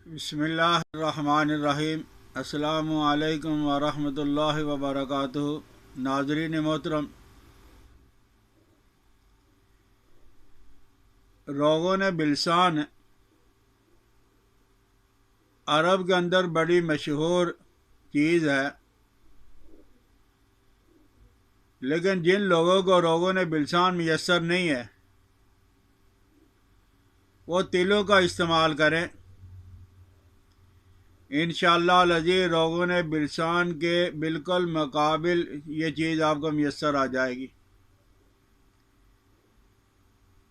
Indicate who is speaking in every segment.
Speaker 1: بسم اللہ الرحمن الرحیم۔ السلام علیکم ورحمۃ اللہ وبرکاتہ۔ ناظرین محترم، روغن بلسان عرب کے اندر بڑی مشہور چیز ہے، لیکن جن لوگوں کو روغن بلسان میسر نہیں ہے وہ تلوں کا استعمال کریں۔ انشاءاللہ العزیز روغن بلسان کے بالکل مقابل یہ چیز آپ کو میسر آ جائے گی۔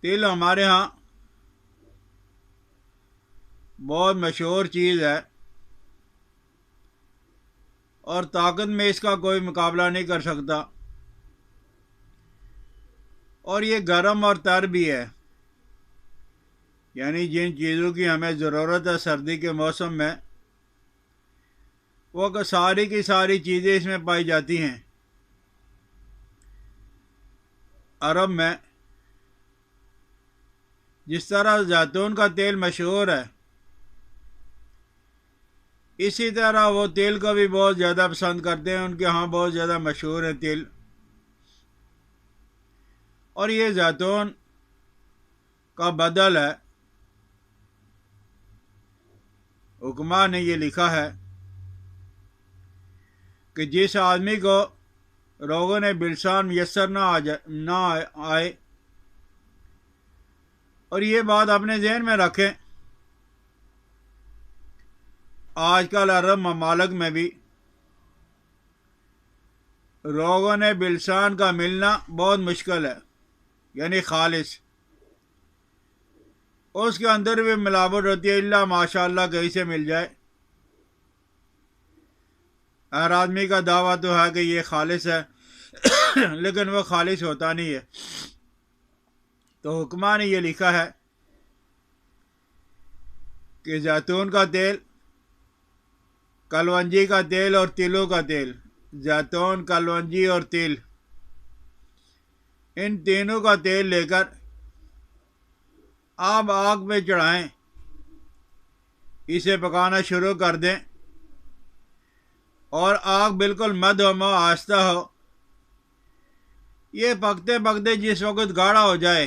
Speaker 1: تل ہمارے ہاں بہت مشہور چیز ہے اور طاقت میں اس کا کوئی مقابلہ نہیں کر سکتا، اور یہ گرم اور تر بھی ہے، یعنی جن چیزوں کی ہمیں ضرورت ہے سردی کے موسم میں وہ ساری کی ساری چیزیں اس میں پائی جاتی ہیں۔ عرب میں جس طرح زیتون کا تیل مشہور ہے، اسی طرح وہ تیل کو بھی بہت زیادہ پسند کرتے ہیں، ان کے ہاں بہت زیادہ مشہور ہے تیل۔ اور یہ زیتون کا بدل ہے۔ حکماء نے یہ لکھا ہے کہ جس آدمی کو روغن بلسان میسر نہ آئے، اور یہ بات اپنے ذہن میں رکھیں، آج کل عرب ممالک میں بھی روغن بلسان کا ملنا بہت مشکل ہے، یعنی خالص۔ اس کے اندر بھی ملاوٹ ہوتی ہے، اللہ ماشاء اللہ کہیں سے مل جائے۔ ہر آدمی کا دعویٰ تو ہے کہ یہ خالص ہے لیکن وہ خالص ہوتا نہیں ہے۔ تو حکماء نے یہ لکھا ہے کہ زیتون کا تیل، کلونجی کا تیل اور تلوں کا تیل، زیتون، کلونجی اور تل، ان تینوں کا تیل لے کر آپ آگ پہ چڑھائیں، اسے پکانا شروع کر دیں، اور آگ بالکل مدھم ہو، آہستہ ہو۔ یہ پکتے پکتے جس وقت گاڑھا ہو جائے،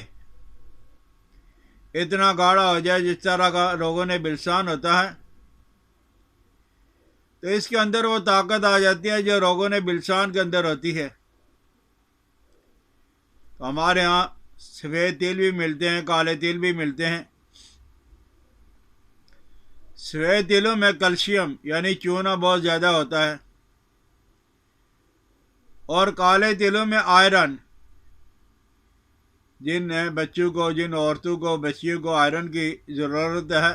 Speaker 1: اتنا گاڑھا ہو جائے جس طرح کا روغن بلسان ہوتا ہے، تو اس کے اندر وہ طاقت آ جاتی ہے جو روغن بلسان کے اندر ہوتی ہے۔ تو ہمارے ہاں سفید تل بھی ملتے ہیں، کالے تل بھی ملتے ہیں۔ سفید تلوں میں کیلشیم یعنی چونا بہت زیادہ ہوتا ہے، اور کالے تلوں میں آئرن، جن بچوں کو، جن عورتوں کو، بچیوں کو آئرن کی ضرورت ہے،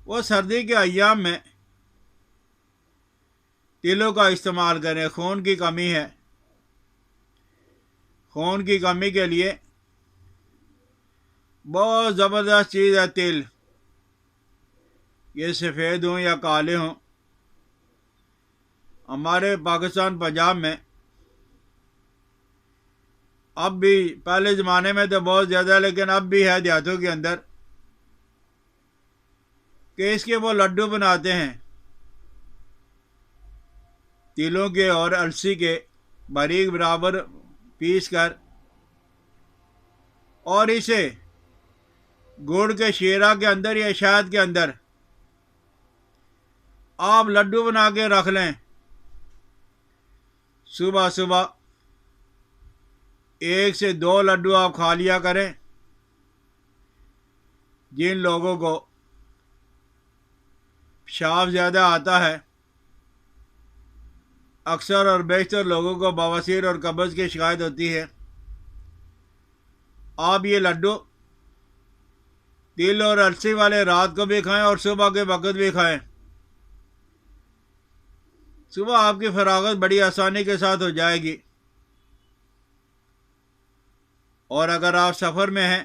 Speaker 1: وہ سردی کے ایام میں تلوں کا استعمال کریں۔ خون کی کمی ہے، خون کی کمی کے لیے بہت زبردست چیز ہے تل، یہ سفید ہوں یا کالے ہوں۔ ہمارے پاکستان پنجاب میں اب بھی، پہلے زمانے میں تو بہت زیادہ، لیکن اب بھی ہے دیہاتوں کے اندر، کہ اس کے وہ لڈو بناتے ہیں تلوں کے اور السی کے، باریک برابر پیس کر، اور اسے گڑ کے شیرہ کے اندر یا شہد کے اندر آپ لڈو بنا کے رکھ لیں۔ صبح صبح 1 سے 2 لڈو آپ کھا لیا کریں۔ جن لوگوں کو پیشاب زیادہ آتا ہے، اکثر اور بیشتر لوگوں کو بواسیر اور قبض کی شکایت ہوتی ہے، آپ یہ لڈو تل اور السی والے رات کو بھی کھائیں اور صبح کے وقت بھی کھائیں۔ صبح آپ کی فراغت بڑی آسانی کے ساتھ ہو جائے گی۔ اور اگر آپ سفر میں ہیں،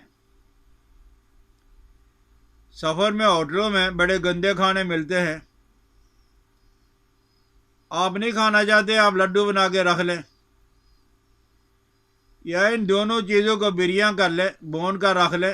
Speaker 1: سفر میں ہوٹلوں میں بڑے گندے کھانے ملتے ہیں، آپ نہیں کھانا چاہتے، آپ لڈو بنا کے رکھ لیں، یا ان دونوں چیزوں کو بریاں کر لیں، بھون کر رکھ لیں۔